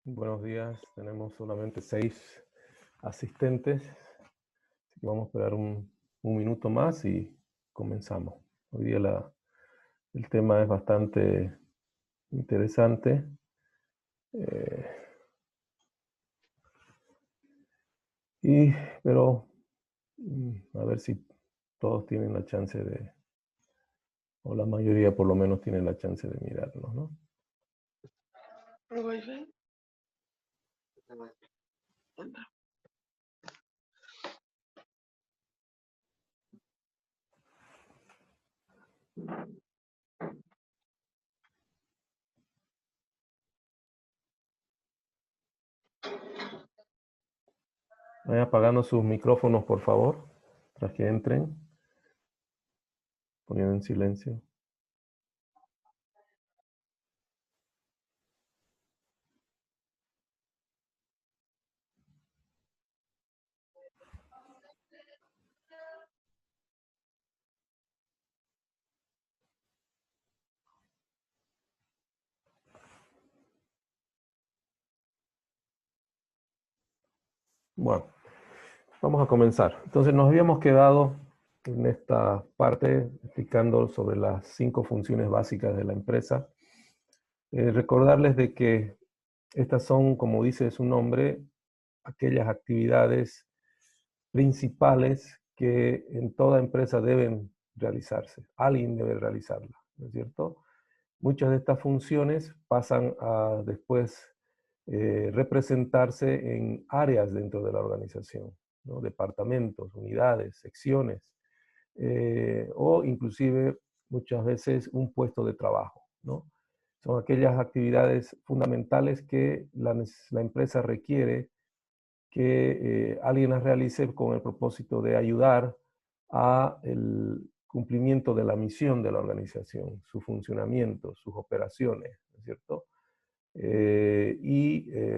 Buenos días, tenemos solamente 6 asistentes, así que vamos a esperar un minuto más y comenzamos. Hoy día el tema es bastante interesante. eh, pero a ver si todos tienen la chance o la mayoría por lo menos tienen la chance de mirarlo, ¿no? ¿El wifi? Vayan apagando sus micrófonos, por favor, tras que entren, poniendo en silencio. Bueno, vamos a comenzar. Entonces nos habíamos quedado en esta parte explicando sobre las 5 funciones básicas de la empresa. Recordarles de que estas son, como dice su nombre, aquellas actividades principales que en toda empresa deben realizarse. Alguien debe realizarlas, ¿no es cierto? Muchas de estas funciones pasan a después representarse en áreas dentro de la organización, ¿no? Departamentos, unidades, secciones, o inclusive muchas veces un puesto de trabajo, ¿no? Son aquellas actividades fundamentales que la empresa requiere que alguien las realice con el propósito de ayudar a el cumplimiento de la misión de la organización, su funcionamiento, sus operaciones, ¿no es cierto?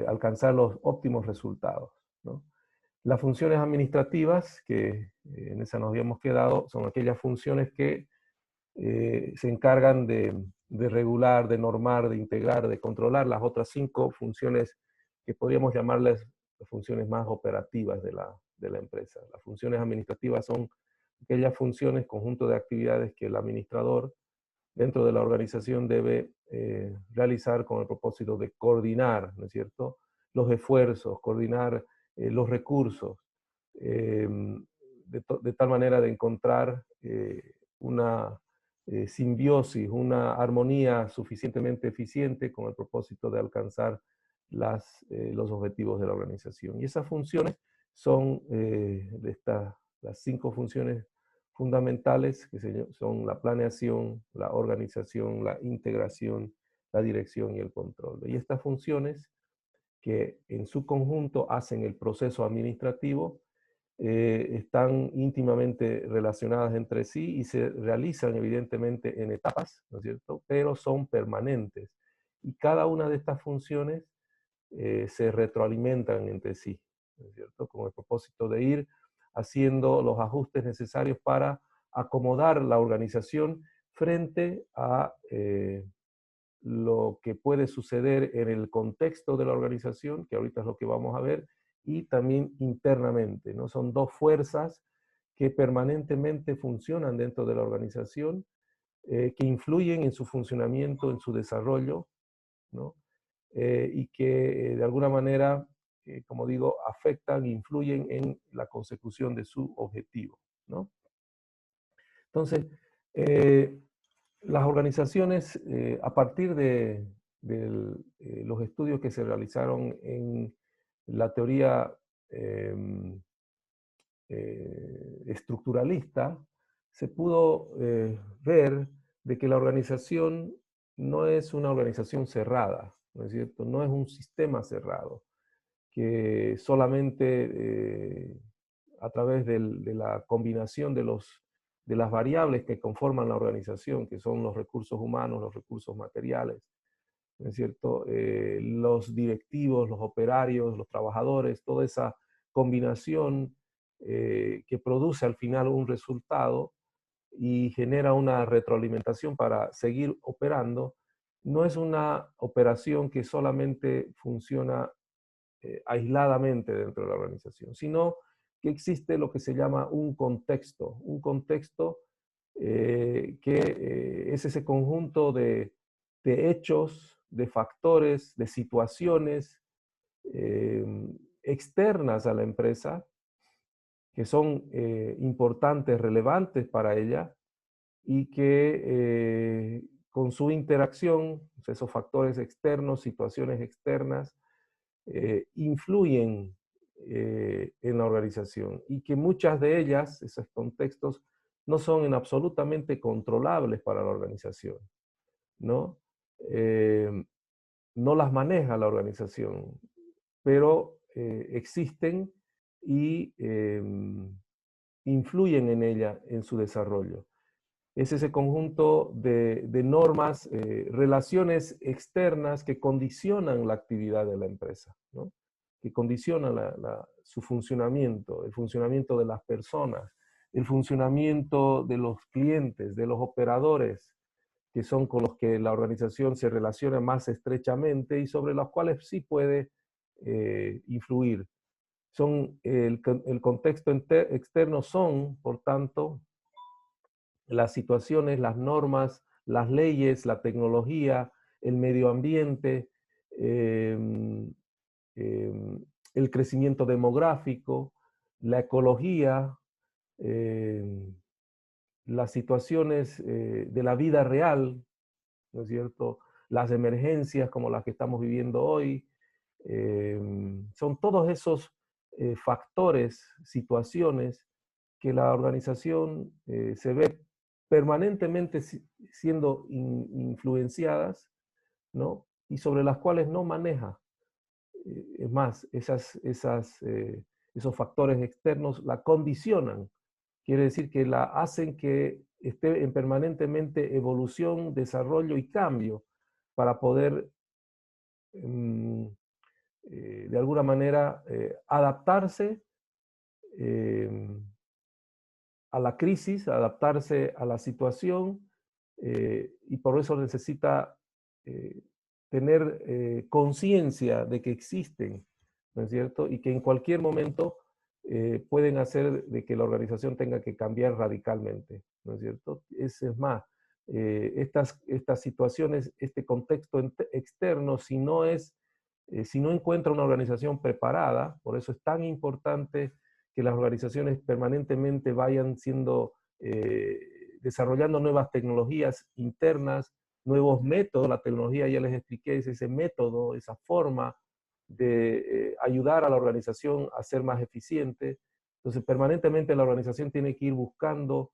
Alcanzar los óptimos resultados, ¿no? Las funciones administrativas, que en esa nos habíamos quedado, son aquellas funciones que se encargan de regular, de normar, de integrar, de controlar las otras 5 funciones que podríamos llamarles las funciones más operativas de la empresa. Las funciones administrativas son aquellas funciones, conjunto de actividades que el administrador dentro de la organización debe realizar con el propósito de coordinar, ¿no es cierto?, los esfuerzos, coordinar los recursos, de tal manera de encontrar una simbiosis, una armonía suficientemente eficiente con el propósito de alcanzar los objetivos de la organización. Y esas funciones son las 5 funciones fundamentales, que son la planeación, la organización, la integración, la dirección y el control. Y estas funciones que en su conjunto hacen el proceso administrativo, están íntimamente relacionadas entre sí y se realizan evidentemente en etapas, ¿no es cierto?, pero son permanentes. Y cada una de estas funciones se retroalimentan entre sí, ¿no es cierto?, con el propósito de ir haciendo los ajustes necesarios para acomodar la organización frente a lo que puede suceder en el contexto de la organización, que ahorita es lo que vamos a ver, y también internamente, ¿no? Son 2 fuerzas que permanentemente funcionan dentro de la organización, que influyen en su funcionamiento, en su desarrollo, ¿no? Y que de alguna manera, como digo, afectan, influyen en la consecución de su objetivo, ¿no? Entonces, las organizaciones, a partir de los estudios que se realizaron en la teoría em, estructuralista, se pudo ver de que la organización no es una organización cerrada, ¿no es cierto? No es un sistema cerrado, que solamente a través de la combinación de las variables que conforman la organización, que son los recursos humanos, los recursos materiales, ¿no es cierto? Los directivos, los operarios, los trabajadores, toda esa combinación que produce al final un resultado y genera una retroalimentación para seguir operando, no es una operación que solamente funciona aisladamente dentro de la organización, sino que existe lo que se llama un contexto que es ese conjunto de hechos, de factores, de situaciones eh, externas a la empresa que son importantes, relevantes para ella y que con su interacción, esos factores externos, situaciones externas, influyen en la organización y que muchas de ellas, esos contextos, no son en absolutamente controlables para la organización, ¿no? No las maneja la organización, pero existen y influyen en ella, en su desarrollo. Es ese conjunto de normas, relaciones externas que condicionan la actividad de la empresa, ¿no? Que condicionan su funcionamiento, el funcionamiento de las personas, el funcionamiento de los clientes, de los operadores, que son con los que la organización se relaciona más estrechamente y sobre los cuales sí puede influir. El contexto externo son, por tanto, las situaciones, las normas, las leyes, la tecnología, el medio ambiente, eh, eh, el crecimiento demográfico, la ecología, eh, las situaciones de la vida real, ¿no es cierto? Las emergencias como las que estamos viviendo hoy, son todos esos factores, situaciones que la organización se ve permanentemente siendo influenciadas, ¿no? Y sobre las cuales no maneja. Es más, esos factores externos la condicionan. Quiere decir que la hacen que esté en permanentemente evolución, desarrollo y cambio para poder mm, de alguna manera adaptarse a la crisis, adaptarse a la situación y por eso necesita tener conciencia de que existen, ¿no es cierto? Y que en cualquier momento pueden hacer de que la organización tenga que cambiar radicalmente, ¿no es cierto? Es más, estas situaciones, este contexto externo, si no encuentra una organización preparada, por eso es tan importante que las organizaciones permanentemente vayan desarrollando nuevas tecnologías internas, nuevos métodos. La tecnología, ya les expliqué, es ese método, esa forma de ayudar a la organización a ser más eficiente. Entonces, permanentemente la organización tiene que ir buscando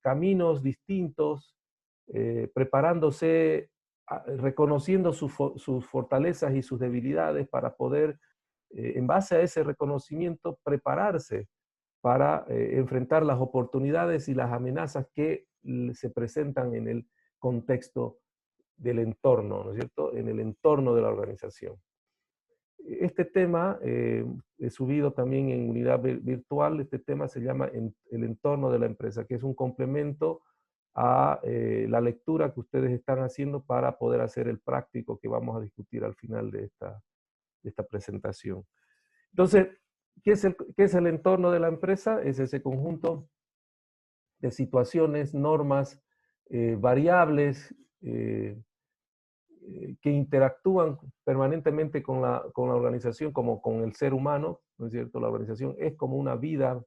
caminos distintos, preparándose, reconociendo sus fortalezas y sus debilidades para poder, en base a ese reconocimiento, prepararse para enfrentar las oportunidades y las amenazas que se presentan en el contexto del entorno, ¿no es cierto? En el entorno de la organización. Este tema, he subido también en unidad virtual, este tema se llama el entorno de la empresa, que es un complemento a la lectura que ustedes están haciendo para poder hacer el práctico que vamos a discutir al final de esta presentación. Entonces, ¿qué es el entorno de la empresa? Es ese conjunto de situaciones, normas, variables, que interactúan permanentemente con la organización como con el ser humano, ¿no es cierto? La organización es como una vida,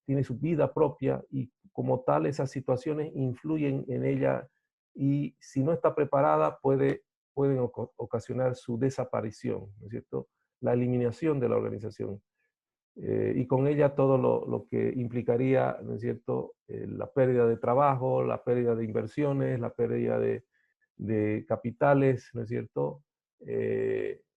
tiene su vida propia y como tal esas situaciones influyen en ella y si no está preparada pueden ocasionar su desaparición, ¿no es cierto? La eliminación de la organización. Y con ella todo lo que implicaría, ¿no es cierto?, la pérdida de trabajo, la pérdida de inversiones, la pérdida de capitales, ¿no es cierto?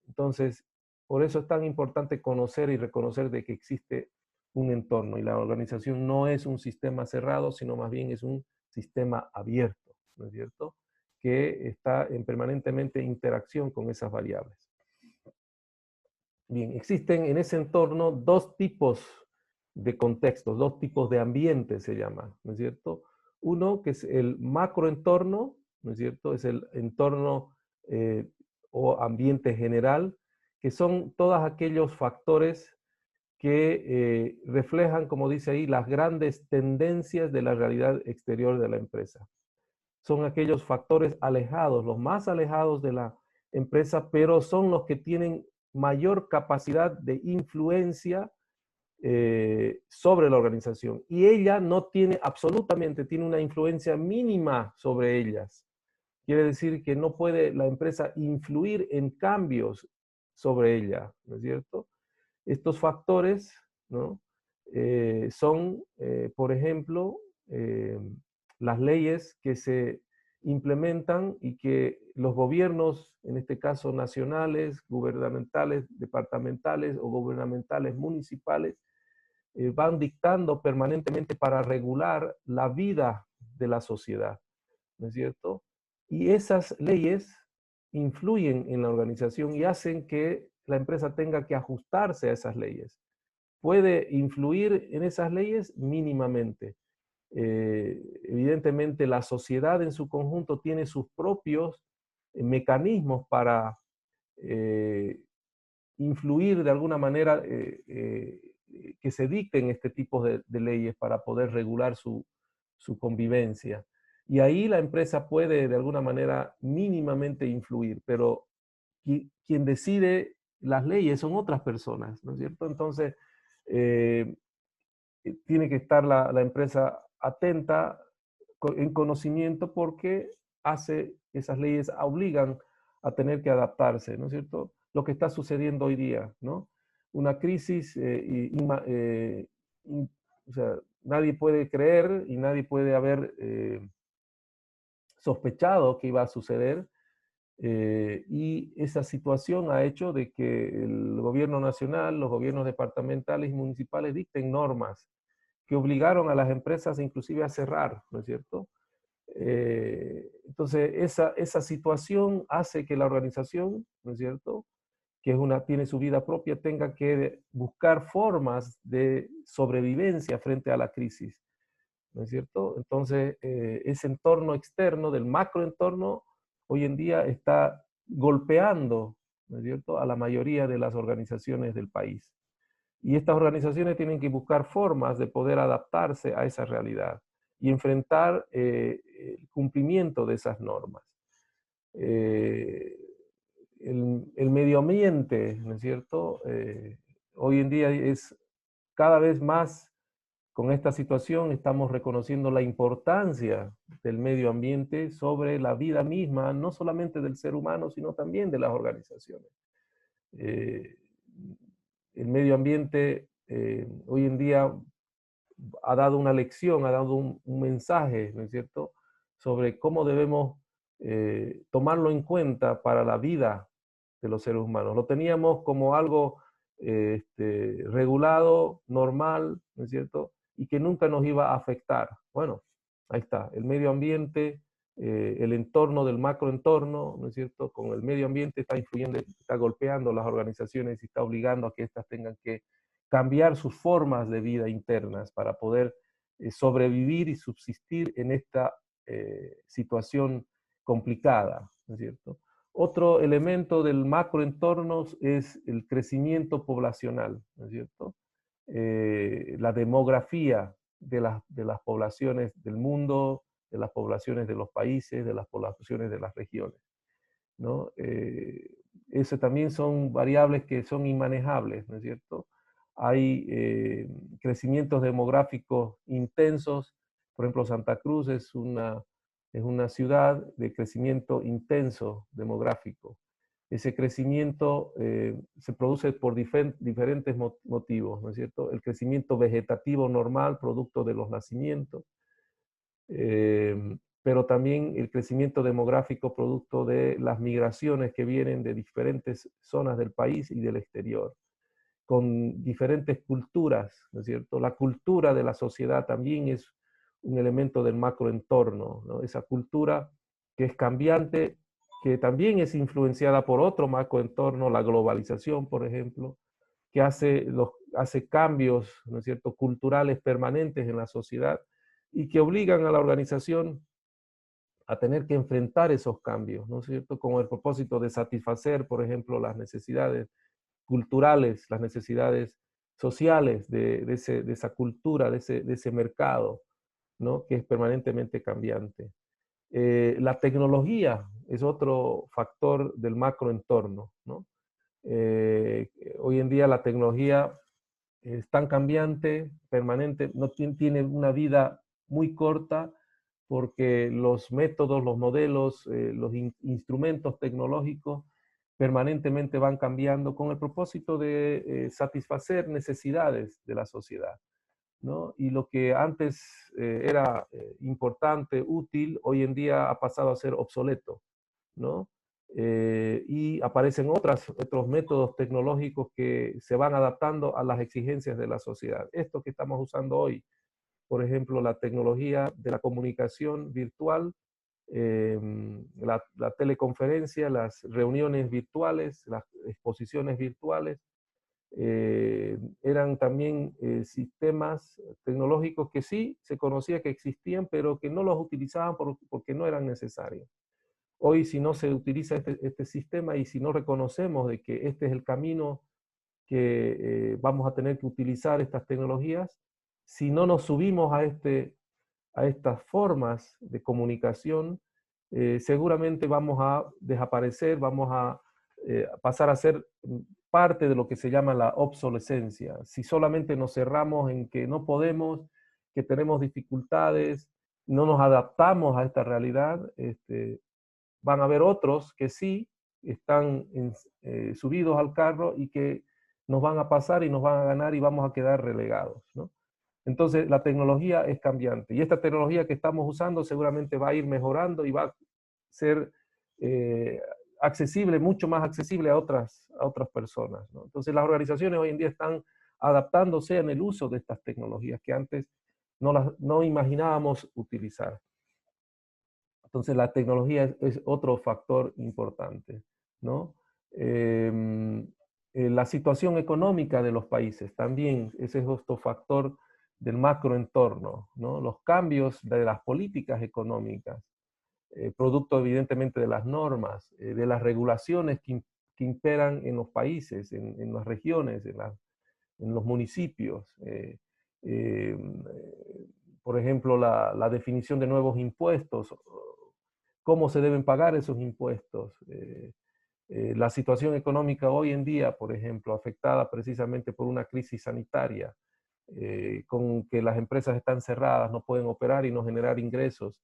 Entonces, por eso es tan importante conocer y reconocer de que existe un entorno y la organización no es un sistema cerrado, sino más bien es un sistema abierto, ¿no es cierto? Que está en permanentemente interacción con esas variables. Bien, existen en ese entorno dos tipos de contextos, dos tipos de ambientes se llama, ¿no es cierto? Uno que es el macroentorno ¿no es cierto? Es el entorno o ambiente general, que son todos aquellos factores que reflejan, como dice ahí, las grandes tendencias de la realidad exterior de la empresa. Son aquellos factores alejados, los más alejados de la empresa, pero son los que tienen mayor capacidad de influencia sobre la organización. Y ella no tiene absolutamente, tiene una influencia mínima sobre ellas. Quiere decir que no puede la empresa influir en cambios sobre ella, ¿no es cierto? Estos factores, ¿no? Son, por ejemplo, las leyes que se implementan y que los gobiernos, en este caso nacionales, gubernamentales, departamentales o gubernamentales municipales, van dictando permanentemente para regular la vida de la sociedad, ¿no es cierto? Y esas leyes influyen en la organización y hacen que la empresa tenga que ajustarse a esas leyes. Puede influir en esas leyes mínimamente. Evidentemente, la sociedad en su conjunto tiene sus propios mecanismos para eh, influir de alguna manera, que se dicten este tipo de leyes para poder regular su convivencia. Y ahí la empresa puede de alguna manera mínimamente influir, pero quien decide las leyes son otras personas, ¿no es cierto? Entonces, eh, tiene que estar la empresa atenta, en conocimiento, porque hace, esas leyes obligan a tener que adaptarse, ¿no es cierto? Lo que está sucediendo hoy día, ¿no? Una crisis, o sea, nadie puede creer y nadie puede haber sospechado que iba a suceder, y esa situación ha hecho de que el gobierno nacional, los gobiernos departamentales y municipales dicten normas que obligaron a las empresas inclusive a cerrar, ¿no es cierto? Entonces, esa situación hace que la organización, ¿no es cierto?, que tiene su vida propia, tenga que buscar formas de sobrevivencia frente a la crisis, ¿no es cierto? Entonces, ese entorno externo, del macroentorno, hoy en día está golpeando, ¿no es cierto?, a la mayoría de las organizaciones del país. Y estas organizaciones tienen que buscar formas de poder adaptarse a esa realidad y enfrentar el cumplimiento de esas normas. Eh, el medio ambiente, ¿no es cierto? Hoy en día es cada vez más, con esta situación, estamos reconociendo la importancia del medio ambiente sobre la vida misma, no solamente del ser humano, sino también de las organizaciones. Eh, el medio ambiente hoy en día ha dado una lección, ha dado un mensaje, ¿no es cierto?, sobre cómo debemos tomarlo en cuenta para la vida de los seres humanos. Lo teníamos como algo regulado, normal, ¿no es cierto?, y que nunca nos iba a afectar. Bueno, ahí está, el medio ambiente, el entorno del macroentorno, ¿no es cierto?, con el medio ambiente está influyendo, está golpeando las organizaciones y está obligando a que éstas tengan que cambiar sus formas de vida internas para poder sobrevivir y subsistir en esta situación complicada, ¿no es cierto? Otro elemento del macroentorno es el crecimiento poblacional, ¿no es cierto? La demografía de las poblaciones del mundo, de las poblaciones de los países, de las poblaciones de las regiones, ¿no? Eso también son variables que son inmanejables, ¿no es cierto? Hay crecimientos demográficos intensos. Por ejemplo, Santa Cruz es una ciudad de crecimiento intenso demográfico. Ese crecimiento se produce por diferentes motivos, ¿no es cierto? El crecimiento vegetativo normal, producto de los nacimientos, pero también el crecimiento demográfico producto de las migraciones que vienen de diferentes zonas del país y del exterior, con diferentes culturas, ¿no es cierto? La cultura de la sociedad también es un elemento del macroentorno, ¿no? Esa cultura que es cambiante, que también es influenciada por otro macroentorno, la globalización, por ejemplo, que hace cambios, ¿no es cierto?, culturales permanentes en la sociedad y que obligan a la organización a tener que enfrentar esos cambios, ¿no es cierto? Con el propósito de satisfacer, por ejemplo, las necesidades culturales, las necesidades sociales de esa cultura, de ese mercado, ¿no? Que es permanentemente cambiante. La tecnología es otro factor del macroentorno, ¿no? Hoy en día la tecnología es tan cambiante, permanente, no tiene una vida muy corta porque los métodos, los modelos, los instrumentos tecnológicos permanentemente van cambiando con el propósito de satisfacer necesidades de la sociedad, ¿no? Y lo que antes era importante, útil, hoy en día ha pasado a ser obsoleto, ¿no? Y aparecen otros métodos tecnológicos que se van adaptando a las exigencias de la sociedad. Esto que estamos usando hoy, por ejemplo, la tecnología de la comunicación virtual, la teleconferencia, las reuniones virtuales, las exposiciones virtuales, eran también sistemas tecnológicos que sí se conocía que existían, pero que no los utilizaban porque no eran necesarios. Hoy, si no se utiliza este sistema y si no reconocemos de que este es el camino que vamos a tener que utilizar estas tecnologías, si no nos subimos a estas formas de comunicación, seguramente vamos a desaparecer, vamos a pasar a ser parte de lo que se llama la obsolescencia. Si solamente nos cerramos en que no podemos, que tenemos dificultades, no nos adaptamos a esta realidad, van a haber otros que sí están subidos al carro y que nos van a pasar y nos van a ganar y vamos a quedar relegados, ¿no? Entonces, la tecnología es cambiante y esta tecnología que estamos usando seguramente va a ir mejorando y va a ser accesible, mucho más accesible a otras personas, ¿no? Entonces, las organizaciones hoy en día están adaptándose en el uso de estas tecnologías que antes no imaginábamos utilizar. Entonces, la tecnología es otro factor importante, ¿no? La situación económica de los países también, ese es otro factor del macroentorno, ¿no? Los cambios de las políticas económicas, producto evidentemente de las normas, de las regulaciones que imperan en los países, en las regiones, en los municipios. Eh, por ejemplo, la definición de nuevos impuestos, cómo se deben pagar esos impuestos. La situación económica hoy en día, por ejemplo, afectada precisamente por una crisis sanitaria, con que las empresas están cerradas, no pueden operar y no generar ingresos.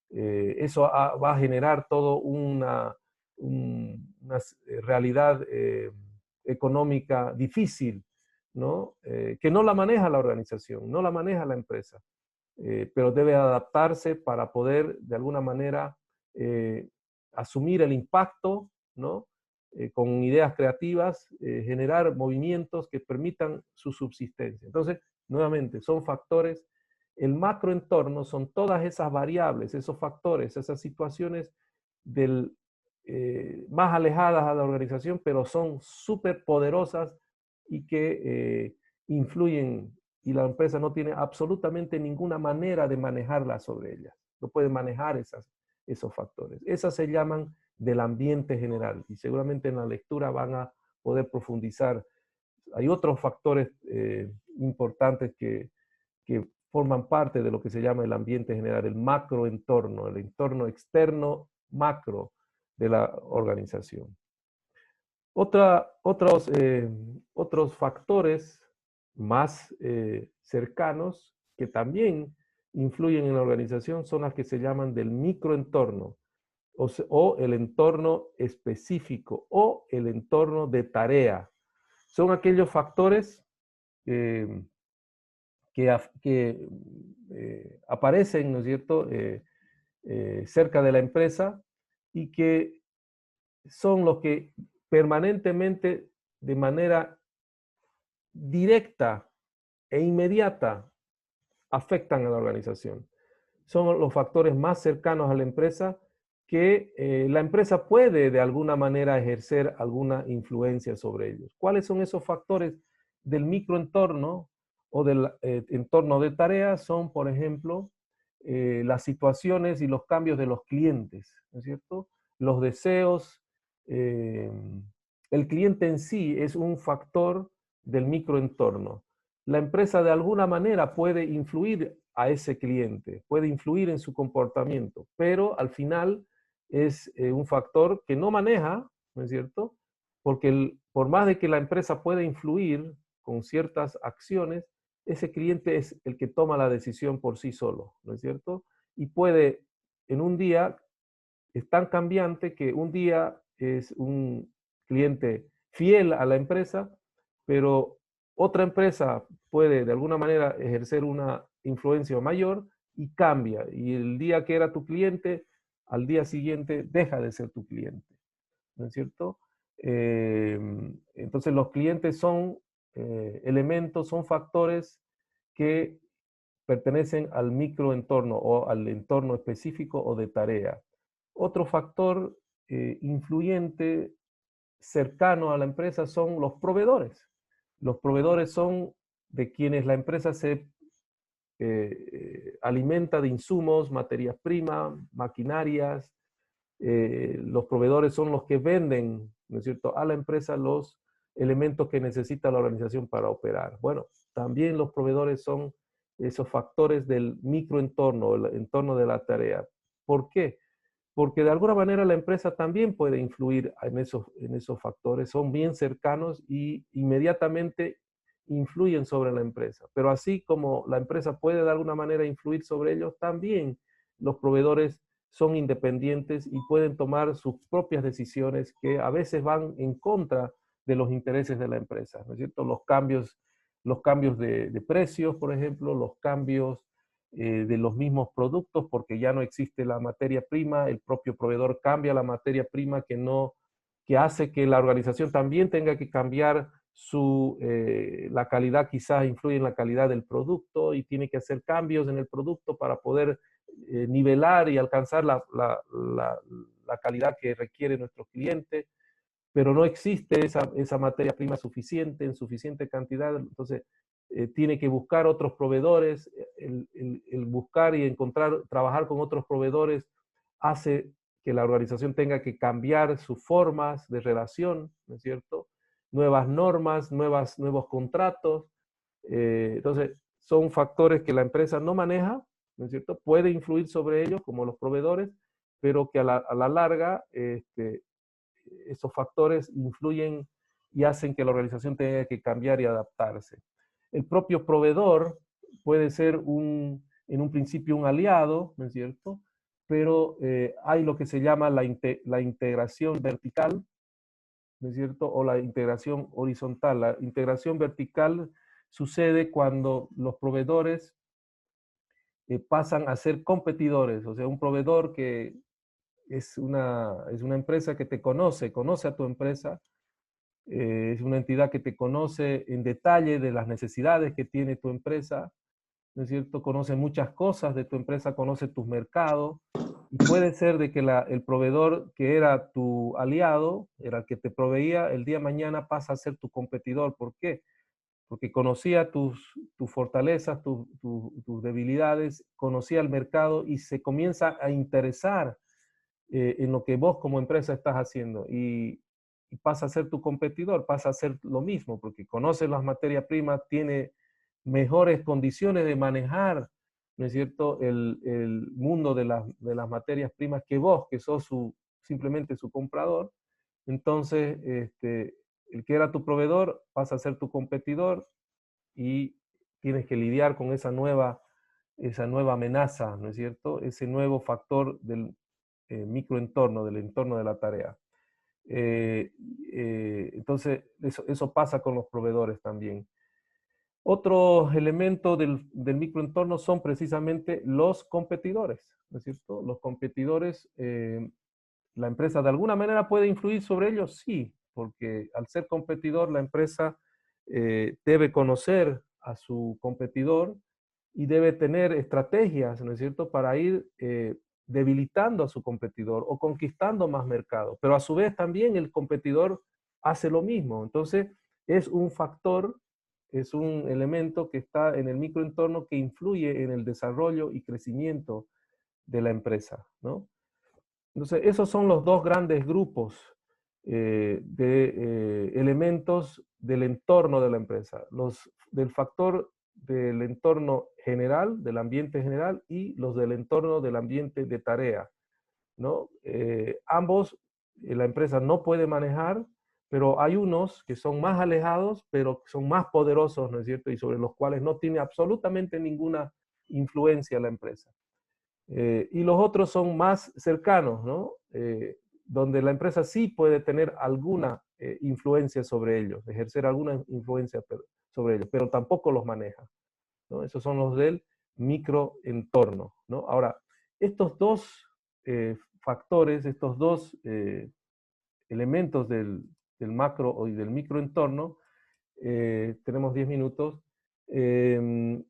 Eso va a generar todo una realidad económica difícil, ¿no? Que no la maneja la organización, no la maneja la empresa, pero debe adaptarse para poder de alguna manera asumir el impacto, ¿no? Con ideas creativas, generar movimientos que permitan su subsistencia. Entonces, nuevamente, son factores, el macroentorno son todas esas variables, esos factores, esas situaciones más alejadas a la organización, pero son súper poderosas y que influyen y la empresa no tiene absolutamente ninguna manera de manejarla sobre ellas. No puede manejar esos factores. Esas se llaman del ambiente general y seguramente en la lectura van a poder profundizar. Hay otros factores importantes que forman parte de lo que se llama el ambiente general, el macroentorno, el entorno externo macro de la organización. Otros factores más cercanos que también influyen en la organización son las que se llaman del microentorno o el entorno específico o el entorno de tarea. Son aquellos factores que aparecen, ¿no es cierto?, cerca de la empresa y que son los que permanentemente, de manera directa e inmediata, afectan a la organización. Son los factores más cercanos a la empresa que la empresa puede de alguna manera ejercer alguna influencia sobre ellos. ¿Cuáles son esos factores del microentorno o del entorno de tareas? Son, por ejemplo, las situaciones y los cambios de los clientes, ¿no es cierto? Los deseos, el cliente en sí es un factor del microentorno. La empresa de alguna manera puede influir a ese cliente, puede influir en su comportamiento, pero al final es un factor que no maneja, ¿no es cierto? Porque por más de que la empresa pueda influir con ciertas acciones, ese cliente es el que toma la decisión por sí solo, ¿no es cierto? Y puede, en un día, es tan cambiante que un día es un cliente fiel a la empresa, pero otra empresa puede de alguna manera ejercer una influencia mayor y cambia. Y el día que era tu cliente, al día siguiente deja de ser tu cliente, ¿no es cierto? Entonces los clientes son elementos, son factores que pertenecen al microentorno o al entorno específico o de tarea. Otro factor influyente cercano a la empresa son los proveedores. Los proveedores son de quienes la empresa se alimenta de insumos, materias primas, maquinarias. Los proveedores son los que venden, ¿no es cierto?, a la empresa los elementos que necesita la organización para operar. Bueno, también los proveedores son esos factores del microentorno, el entorno de la tarea. ¿Por qué? Porque de alguna manera la empresa también puede influir en esos factores, son bien cercanos y inmediatamente influyen sobre la empresa. Pero así como la empresa puede de alguna manera influir sobre ellos, también los proveedores son independientes y pueden tomar sus propias decisiones que a veces van en contra de los intereses de la empresa, ¿no es cierto? Los cambios de precios, por ejemplo, los cambios de los mismos productos porque ya no existe la materia prima, el propio proveedor cambia la materia prima que hace que la organización también tenga que cambiar la calidad, quizás influye en la calidad del producto y tiene que hacer cambios en el producto para poder nivelar y alcanzar la calidad que requiere nuestro cliente, pero no existe esa materia prima suficiente, en suficiente cantidad, entonces tiene que buscar otros proveedores, el buscar y encontrar, trabajar con otros proveedores hace que la organización tenga que cambiar sus formas de relación, ¿no es cierto? Nuevas normas, nuevos contratos, entonces son factores que la empresa no maneja, ¿no es cierto? Puede influir sobre ellos como los proveedores, pero que a la larga esos factores influyen y hacen que la organización tenga que cambiar y adaptarse. El propio proveedor puede ser en un principio un aliado, ¿no es cierto? Pero hay lo que se llama la integración vertical, ¿no es cierto? O la integración horizontal. La integración vertical sucede cuando los proveedores pasan a ser competidores, o sea, un proveedor que es una empresa que te conoce, conoce a tu empresa, es una entidad que te conoce en detalle de las necesidades que tiene tu empresa, ¿no es cierto? Conoce muchas cosas de tu empresa, conoce tus mercados, y puede ser de que el proveedor que era tu aliado, era el que te proveía, el día de mañana pasa a ser tu competidor. ¿Por qué? Porque conocía tus fortalezas, tus debilidades, conocía el mercado y se comienza a interesar en lo que vos como empresa estás haciendo y pasa a ser tu competidor, pasa a ser lo mismo, porque conoce las materias primas, tiene mejores condiciones de manejar, ¿no es cierto?, el mundo de las materias primas que vos, que sos simplemente su comprador. Entonces, el que era tu proveedor pasa a ser tu competidor y tienes que lidiar con esa nueva amenaza, ¿no es cierto? Ese nuevo factor del microentorno, del entorno de la tarea. Eh, entonces, eso pasa con los proveedores también. Otro elemento del microentorno son precisamente los competidores, ¿no es cierto? Los competidores, la empresa de alguna manera puede influir sobre ellos, sí, porque al ser competidor la empresa debe conocer a su competidor y debe tener estrategias, ¿no es cierto?, para ir debilitando a su competidor o conquistando más mercado. Pero a su vez también el competidor hace lo mismo. Entonces es un factor es un elemento que está en el microentorno que influye en el desarrollo y crecimiento de la empresa, ¿no? Entonces, esos son los dos grandes grupos de elementos del entorno de la empresa. Los del factor del entorno general, del ambiente general, y los del entorno del ambiente de tarea, ¿no? Ambos la empresa no puede manejar, pero hay unos que son más alejados, pero que son más poderosos, ¿no es cierto? Y sobre los cuales no tiene absolutamente ninguna influencia la empresa. Y los otros son más cercanos, ¿no? Donde la empresa sí puede tener alguna influencia sobre ellos, ejercer alguna influencia sobre ellos, pero tampoco los maneja, ¿no? Esos son los del microentorno, ¿no? Ahora, estos dos factores, estos dos elementos del macro y del microentorno, tenemos 10 minutos, eh,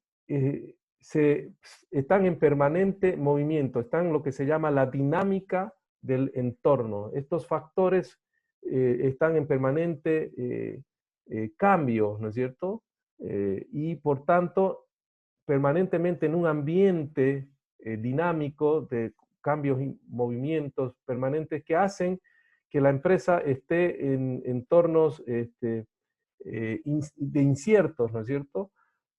se, están en permanente movimiento, están en lo que se llama la dinámica del entorno. Estos factores están en permanente cambio, ¿no es cierto? Y por tanto, permanentemente en un ambiente dinámico de cambios y movimientos permanentes que hacen que la empresa esté en entornos de inciertos, ¿no es cierto?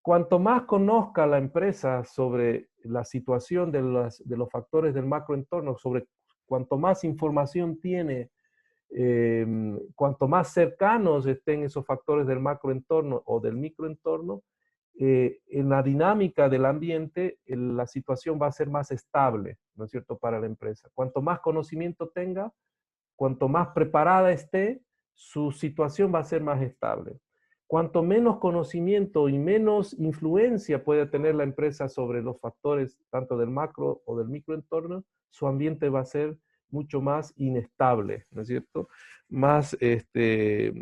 Cuanto más conozca la empresa sobre la situación de los factores del macroentorno, sobre cuanto más información tiene, cuanto más cercanos estén esos factores del macroentorno o del microentorno, en la dinámica del ambiente, la situación va a ser más estable, ¿no es cierto?, para la empresa. Cuanto más conocimiento tenga, cuanto más preparada esté, su situación va a ser más estable. Cuanto menos conocimiento y menos influencia puede tener la empresa sobre los factores tanto del macro o del microentorno, su ambiente va a ser mucho más inestable, ¿no es cierto? Más de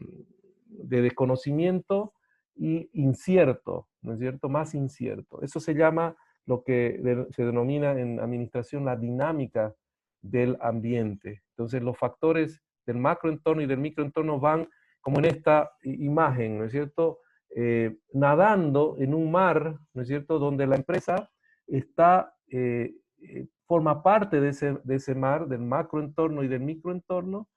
desconocimiento y incierto, ¿no es cierto? Más incierto. Eso se llama lo que se denomina en administración la dinámica del ambiente. Entonces los factores del macroentorno y del microentorno van como en esta imagen, ¿no es cierto? Nadando en un mar, ¿no es cierto? Donde la empresa está, forma parte de ese mar, del macroentorno y del microentorno,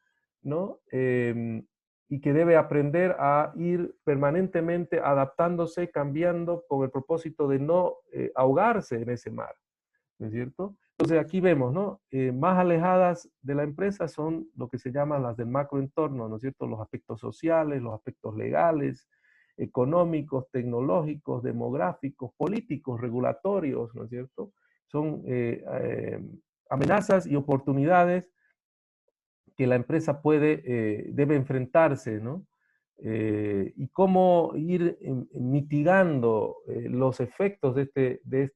¿no? Y que debe aprender a ir permanentemente adaptándose, cambiando con el propósito de no ahogarse en ese mar, ¿no es cierto? Entonces aquí vemos, ¿no? Más alejadas de la empresa son lo que se llaman las del macroentorno, ¿no es cierto? Los aspectos sociales, los aspectos legales, económicos, tecnológicos, demográficos, políticos, regulatorios, ¿no es cierto? Son amenazas y oportunidades que la empresa debe enfrentarse, ¿no? Y cómo ir mitigando los efectos de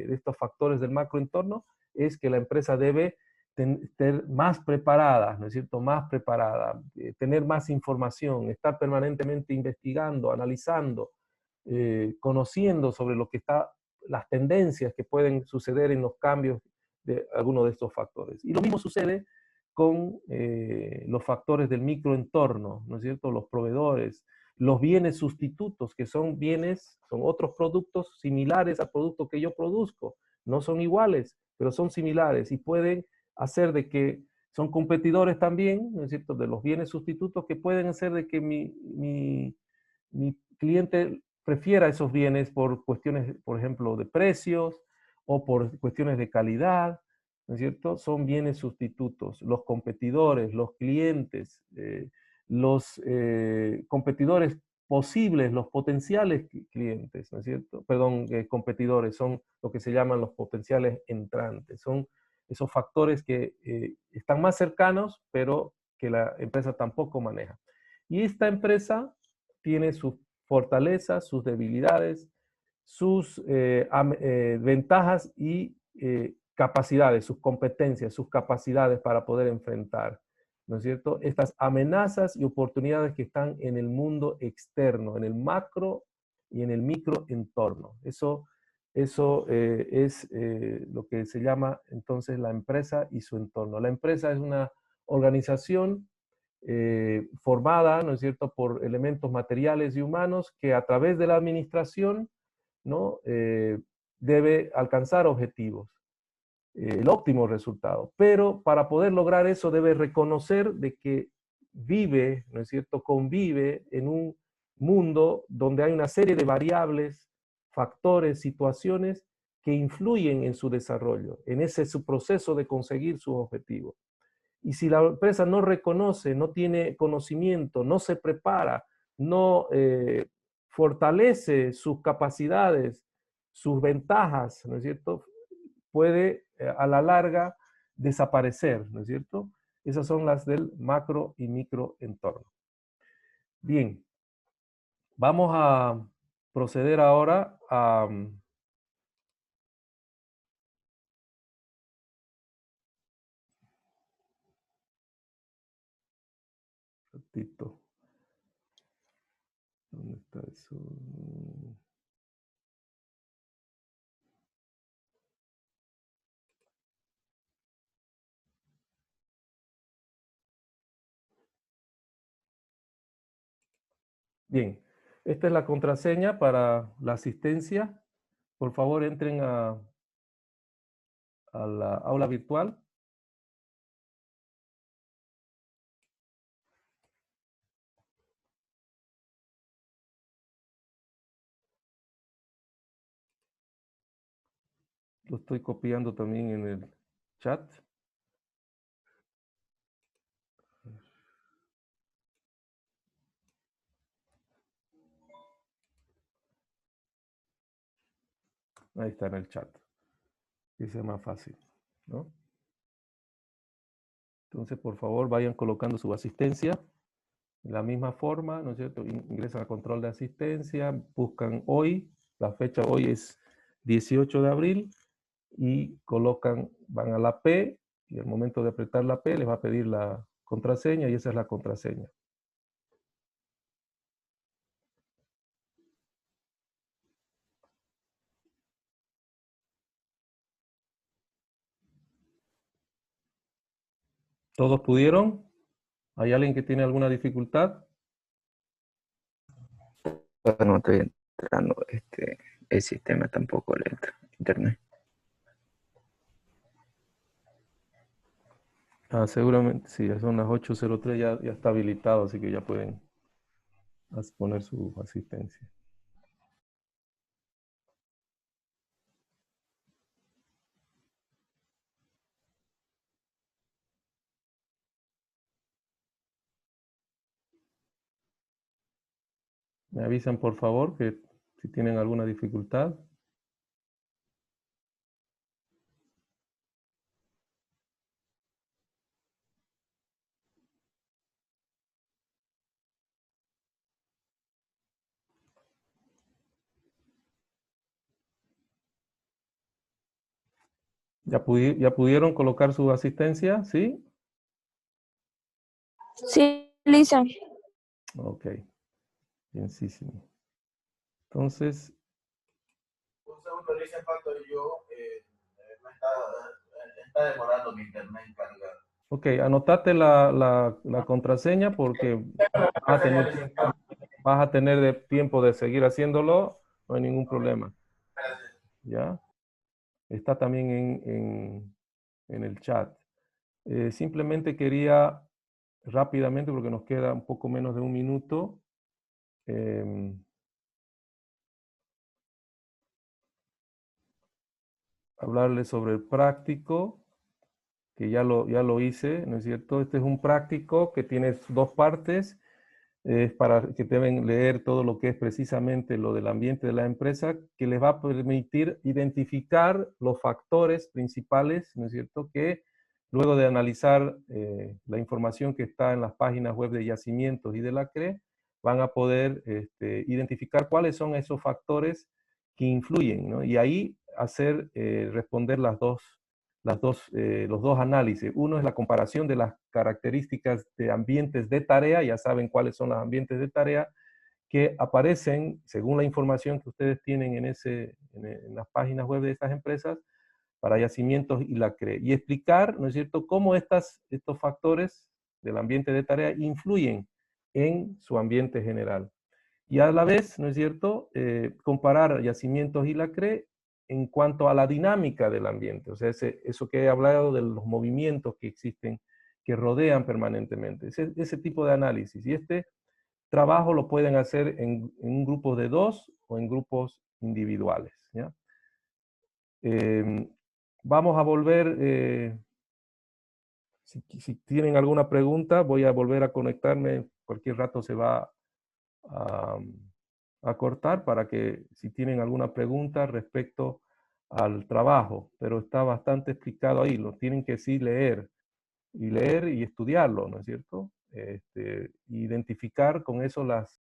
estos factores del macroentorno es que la empresa debe estar más preparada, ¿no es cierto? Más preparada, tener más información, estar permanentemente investigando, analizando, conociendo sobre lo que está, las tendencias que pueden suceder en los cambios de algunos de estos factores. Y lo mismo sucede con los factores del microentorno, ¿no es cierto? Los proveedores, los bienes sustitutos, que son bienes, son otros productos similares al producto que yo produzco. No son iguales, pero son similares y pueden hacer de que son competidores también, ¿no es cierto?, de los bienes sustitutos que pueden hacer de que mi cliente prefiera esos bienes por cuestiones, por ejemplo, de precios o por cuestiones de calidad, ¿no es cierto? Son bienes sustitutos. Los competidores, los clientes, los competidores posibles, los potenciales clientes, ¿no es cierto? Perdón, competidores, son lo que se llaman los potenciales entrantes. Son esos factores que están más cercanos, pero que la empresa tampoco maneja. Y esta empresa tiene sus fortalezas, sus debilidades, sus ventajas y capacidades, sus competencias, sus capacidades para poder enfrentar, ¿no es cierto?, estas amenazas y oportunidades que están en el mundo externo, en el macro y en el microentorno. Eso es lo que se llama entonces la empresa y su entorno. La empresa es una organización formada, ¿no es cierto?, por elementos materiales y humanos que a través de la administración, ¿no?, debe alcanzar objetivos, el óptimo resultado. Pero para poder lograr eso debe reconocer de que vive, ¿no es cierto?, convive en un mundo donde hay una serie de variables, factores, situaciones que influyen en su desarrollo, en ese su proceso de conseguir sus objetivos. Y si la empresa no reconoce, no tiene conocimiento, no se prepara, no fortalece sus capacidades, sus ventajas, ¿no es cierto?, puede a la larga desaparecer, ¿no es cierto? Esas son las del macro y micro entorno. Bien, vamos a proceder ahora a... ratito. ¿Dónde está eso? Bien, esta es la contraseña para la asistencia. Por favor, entren a la aula virtual. Lo estoy copiando también en el chat. Ahí está en el chat. Ese es más fácil, ¿no? Entonces, por favor, vayan colocando su asistencia de la misma forma, ¿no es cierto? Ingresan a control de asistencia, buscan hoy, la fecha hoy es 18 de abril, y colocan, van a la P, y al momento de apretar la P les va a pedir la contraseña, y esa es la contraseña. ¿Todos pudieron? ¿Hay alguien que tiene alguna dificultad? No estoy entrando, el sistema tampoco le entra, internet. Seguramente, sí, son las 8:03, ya está habilitado, así que ya pueden poner su asistencia. Me avisan, por favor, que si tienen alguna dificultad. ¿Ya pudieron colocar su asistencia? ¿Sí? Sí, Lisa. Ok. Bienísimo. Entonces... Un segundo, Lisa, falto yo. No está demorando mi internet en cargar. Ok, anotate la contraseña porque vas a tener tiempo de seguir haciéndolo, no hay ningún problema. ¿Ya? Está también en el chat. Simplemente quería rápidamente, porque nos queda un poco menos de un minuto, hablarles sobre el práctico, que ya lo hice, ¿no es cierto? Este es un práctico que tiene dos partes. Es para que deben leer todo lo que es precisamente lo del ambiente de la empresa, que les va a permitir identificar los factores principales, ¿no es cierto?, que luego de analizar la información que está en las páginas web de Yacimientos y de la CRE, van a poder identificar cuáles son esos factores que influyen, ¿no? Y ahí responder los dos análisis. Uno es la comparación de las características de ambientes de tarea, ya saben cuáles son los ambientes de tarea que aparecen según la información que ustedes tienen en las páginas web de estas empresas para Yacimientos y la CRE. Y explicar, ¿no es cierto?, cómo estos factores del ambiente de tarea influyen en su ambiente general. Y a la vez, ¿no es cierto?, comparar yacimientos y la CRE en cuanto a la dinámica del ambiente, o sea, eso que he hablado de los movimientos que existen, que rodean permanentemente, ese tipo de análisis. Y este trabajo lo pueden hacer en un grupo de 2 o en grupos individuales, ¿ya? Vamos a volver, si tienen alguna pregunta, voy a volver a conectarme, cualquier rato se va a cortar para que si tienen alguna pregunta respecto al trabajo, pero está bastante explicado ahí, lo tienen que sí leer y estudiarlo, ¿no es cierto? Identificar con eso las